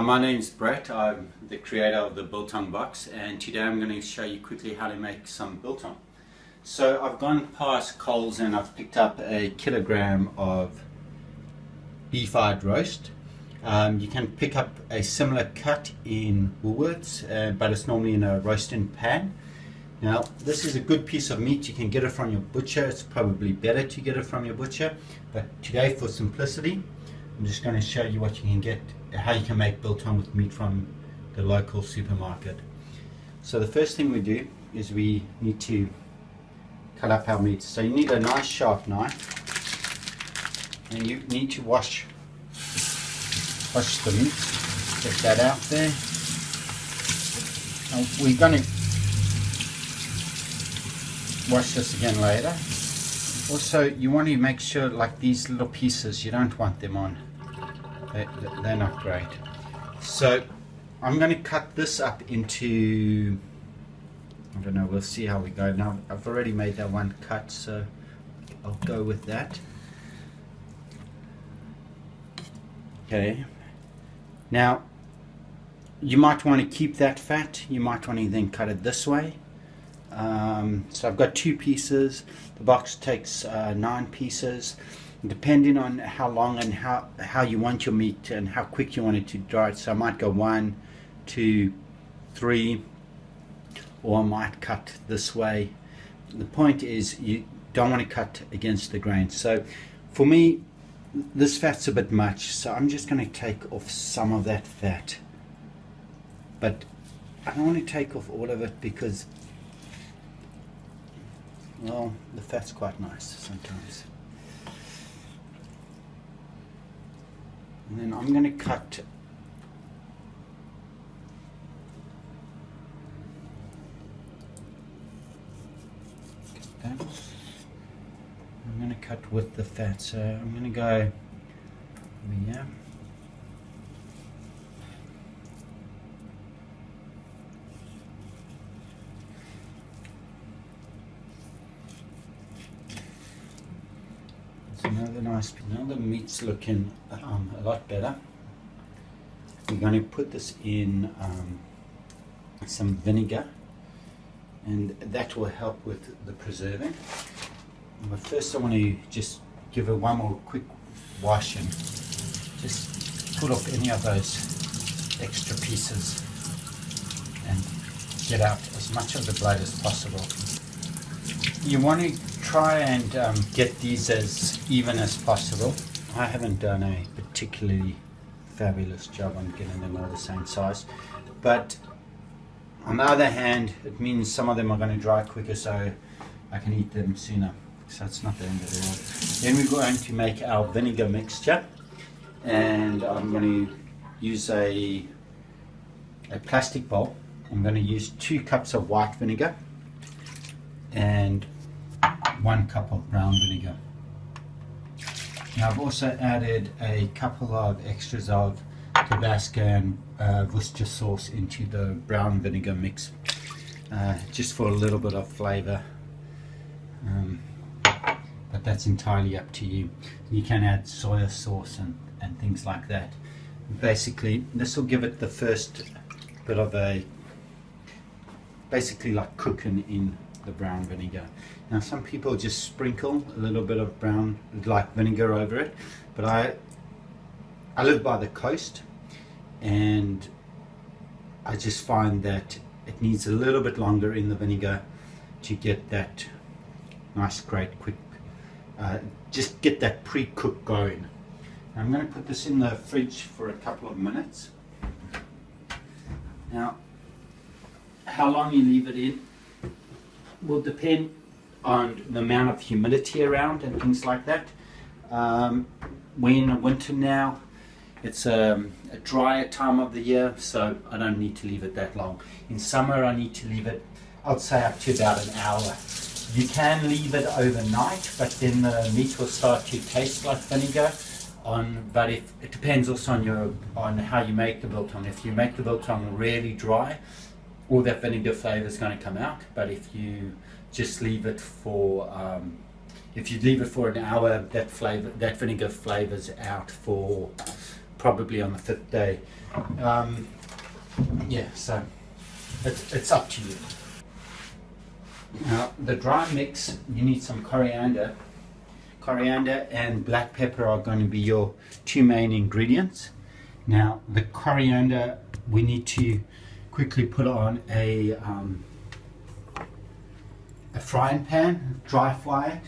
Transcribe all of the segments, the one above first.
My name's Brett. I'm the creator of the Biltong box, and today I'm going to show you quickly how to make some biltong. So I've gone past Coles and I've picked up a kilogram of beef-eyed roast. You can pick up a similar cut in Woolworths, but it's normally in a roasting pan. Now this is a good piece of meat. You can get it from your butcher. It's probably better to get it from your butcher, but today for simplicity I'm just going to show you what you can get, how you can make biltong with meat from the local supermarket. So the first thing we do is we need to cut up our meat. So you need a nice sharp knife, and you need to wash the meat. Get that out there. Now we're going to wash this again later. Also, you want to make sure, like these little pieces, you don't want them on. They're not great. So I'm going to cut this up into, I don't know, we'll see how we go. Now I've already made that one cut, so I'll go with that. Okay. Now you might want to keep that fat. You might want to then cut it this way. So I've got 2 pieces. The box takes 9 pieces, depending on how long and how you want your meat and how quick you want it to dry. So I might go 1, 2, 3, or I might cut this way. The point is you don't want to cut against the grain. So for me, this fat's a bit much, so I'm just going to take off some of that fat, but I don't want to take off all of it because, well, the fat's quite nice sometimes. And then I'm going to cut that. I'm going to cut with the fat, so I'm going to go over here. Another nice piece. Now the meat's looking a lot better. We're going to put this in some vinegar, and that will help with the preserving. But first I want to just give it one more quick wash and just pull off any of those extra pieces and get out as much of the blood as possible. You want to try and get these as even as possible. I haven't done a particularly fabulous job on getting them all the same size, but on the other hand it means some of them are going to dry quicker, so I can eat them sooner, so it's not the end of the world. Then we're going to make our vinegar mixture, and I'm going to use a plastic bowl. I'm going to use 2 cups of white vinegar and 1 cup of brown vinegar. Now I've also added a couple of extras of Tabasco and Worcester sauce into the brown vinegar mix, just for a little bit of flavor, but that's entirely up to you. You can add soya sauce and things like that. Basically this will give it the first bit of a, basically like cooking in the brown vinegar. Now some people just sprinkle a little bit of brown, like vinegar, over it, but I live by the coast, and I just find that it needs a little bit longer in the vinegar to get that nice, great, quick, just get that pre-cook going. Now I'm going to put this in the fridge for a couple of minutes. Now how long you leave it in will depend on the amount of humidity around and things like that. We're in winter now. It's a drier time of the year, so I don't need to leave it that long. In summer I need to leave it, I'd say, up to about an hour. You can leave it overnight, but then the meat will start to taste like vinegar. But it depends also on how you make the biltong. If you make the biltong really dry, all that vinegar flavor is going to come out. But if you just leave it for an hour, that vinegar flavors out for probably on the 5th day. Yeah, so it's up to you. Now the dry mix, you need some coriander. Coriander and black pepper are going to be your two main ingredients. Now the coriander, we need to quickly put on a frying pan, dry fry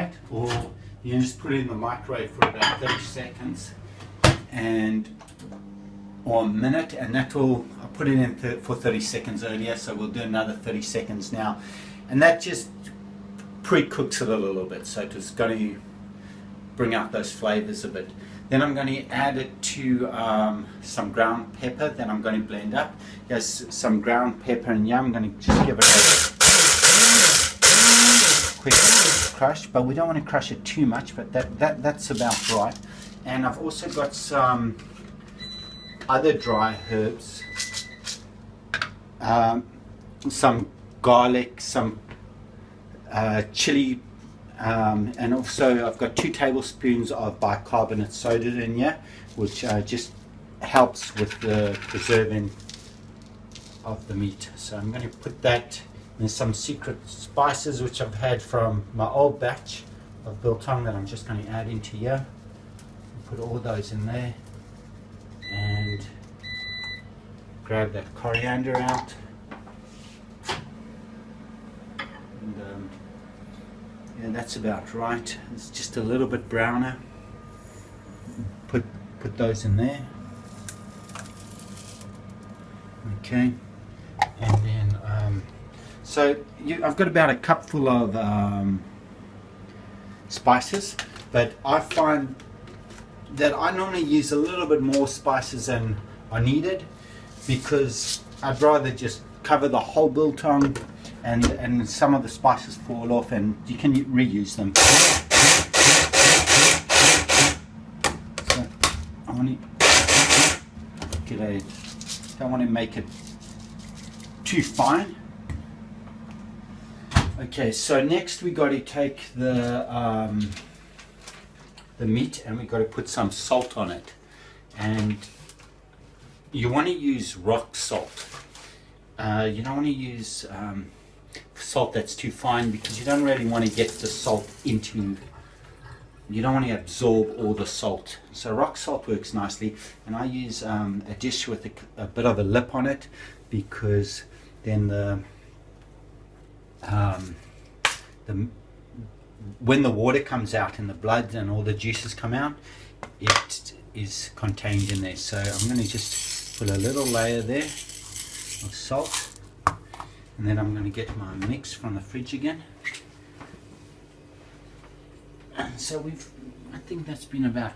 it, or you just put it in the microwave for about 30 seconds or a minute, and that will, I put it in for 30 seconds earlier, so we'll do another 30 seconds now, and that just pre-cooks it a little bit, so it's going to bring out those flavors a bit. Then I'm going to add it to some ground pepper that I'm going to blend up. There's some ground pepper, and yeah, I'm going to just give it a quick crush, but we don't want to crush it too much, but that's about right. And I've also got some other dry herbs, some garlic, some chili, and also I've got 2 tablespoons of bicarbonate soda in here, which just helps with the preserving of the meat. So I'm going to put that. There's some secret spices which I've had from my old batch of biltong that I'm just going to add into here. Put all those in there and grab that coriander out. And yeah, that's about right. It's just a little bit browner. Put those in there. Okay, and then so I've got about a cupful of spices, but I find that I normally use a little bit more spices than I needed, because I'd rather just cover the whole biltong, and some of the spices fall off and you can reuse them. So I want to don't want to make it too fine. Okay, so next we got to take the meat, and we got to put some salt on it, and you want to use rock salt. You don't want to use salt that's too fine, because you don't really want to get the salt into, you don't want to absorb all the salt. So rock salt works nicely, and I use a dish with a bit of a lip on it, because then when the water comes out and the blood and all the juices come out, it is contained in there. So I'm going to just put a little layer there of salt, and then I'm going to get my mix from the fridge again. And so I think that's been about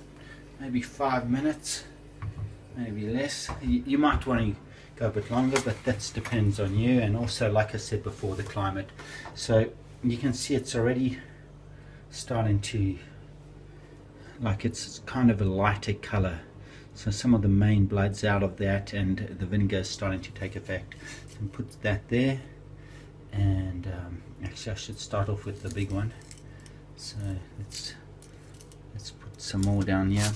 maybe 5 minutes, maybe less. You might want to go a bit longer, but that depends on you, and also, like I said before, the climate. So you can see it's already starting to, like, it's kind of a lighter color. So some of the main blood's out of that, and the vinegar is starting to take effect. So put that there, and actually I should start off with the big one. So let's put some more down here.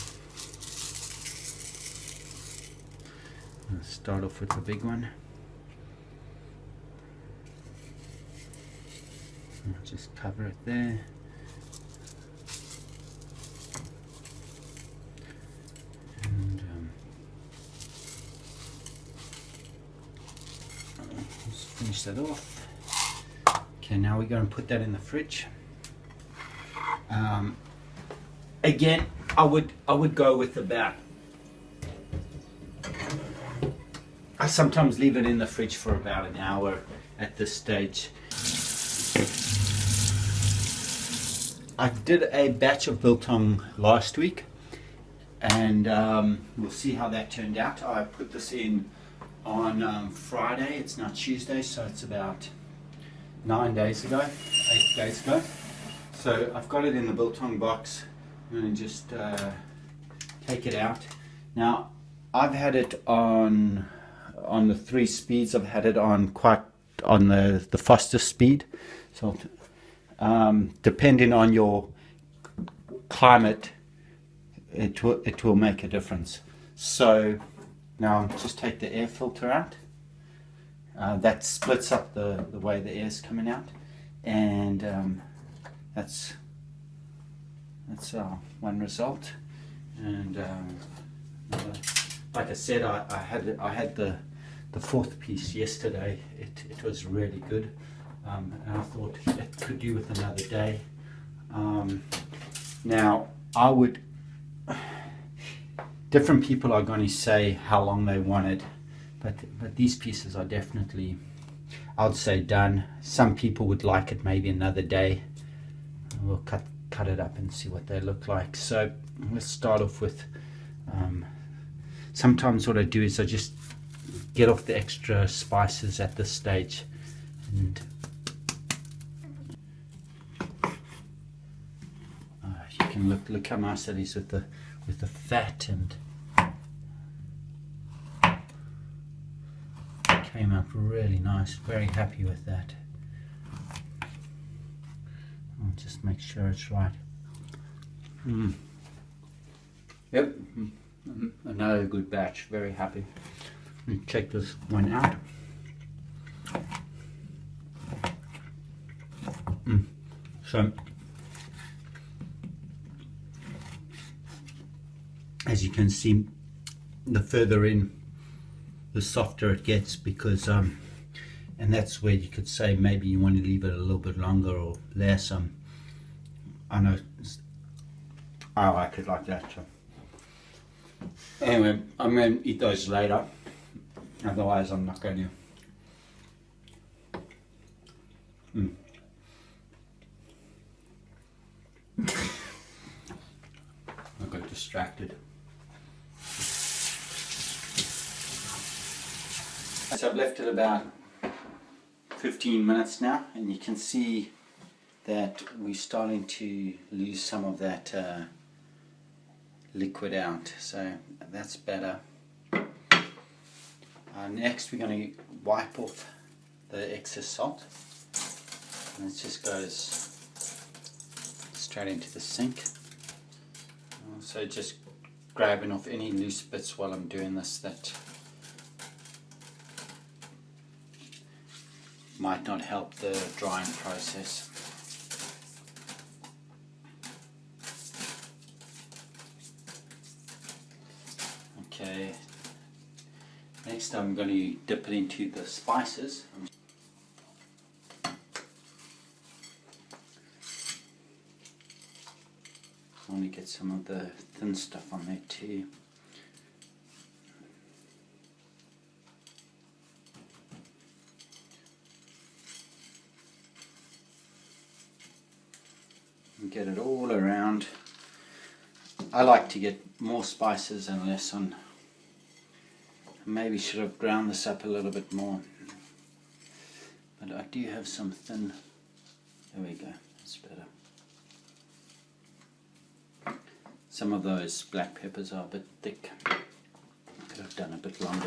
I'll start off with the big one. I'll just cover it there. And let's finish that off. Okay, now we're going to put that in the fridge. Again, I would go with about, I sometimes leave it in the fridge for about an hour at this stage. I did a batch of biltong last week, and we'll see how that turned out. I put this in on Friday. It's now Tuesday, so it's about 8 days ago. So I've got it in the biltong box. I'm going to just take it out. Now I've had it on the 3 speeds. I've had it on the fastest speed. So depending on your climate, it will make a difference. So now just take the air filter out. That splits up the way the air is coming out, and that's one result. And like I said, I had the fourth piece yesterday. It was really good, and I thought it could do with another day. Now I would. Different people are going to say how long they want it, but these pieces are definitely, I would say, done. Some people would like it maybe another day. We'll cut it up and see what they look like. So let's start off with. Sometimes what I do is I just get off the extra spices at this stage, and you can look how nice that is with the fat, and came out really nice. Very happy with that. I'll just make sure it's right. Yep, another good batch. Very happy. Let me check this one out. So as you can see, the further in, the softer it gets, because and that's where you could say maybe you want to leave it a little bit longer or less. I know I like it like that. So anyway, I'm going to eat those later, otherwise I'm not going to. I got distracted. So I've left it about 15 minutes now, and you can see that we're starting to lose some of that liquid out, so that's better. Next we're going to wipe off the excess salt, and it just goes straight into the sink. So just grabbing off any loose bits while I'm doing this that might not help the drying process. Okay, next I'm going to dip it into the spices. I want to get some of the thin stuff on there too. And get it all around. I like to get more spices and less on. Maybe should have ground this up a little bit more, but I do have some thin. There we go, that's better. Some of those black peppers are a bit thick. Could have done a bit longer.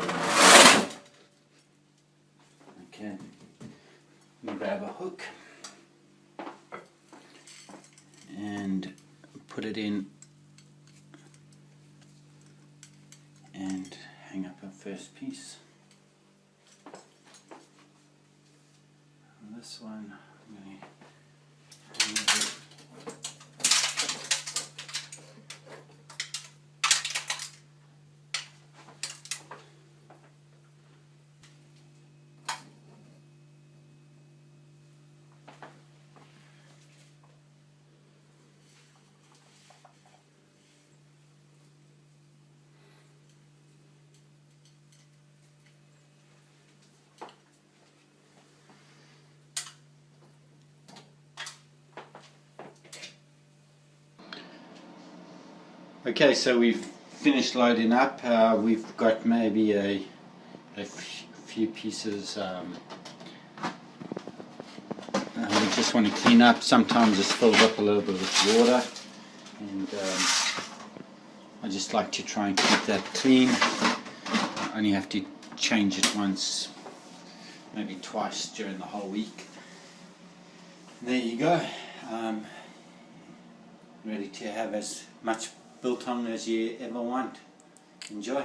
Okay, grab a hook and put it in and hang up our first piece. And this one I'm going to hang it. Okay, so we've finished loading up. We've got maybe a few pieces we just want to clean up. Sometimes it's filled up a little bit with water, and I just like to try and keep that clean. I only have to change it once, maybe twice during the whole week. And there you go. Ready to have as much biltong as you ever want. Enjoy.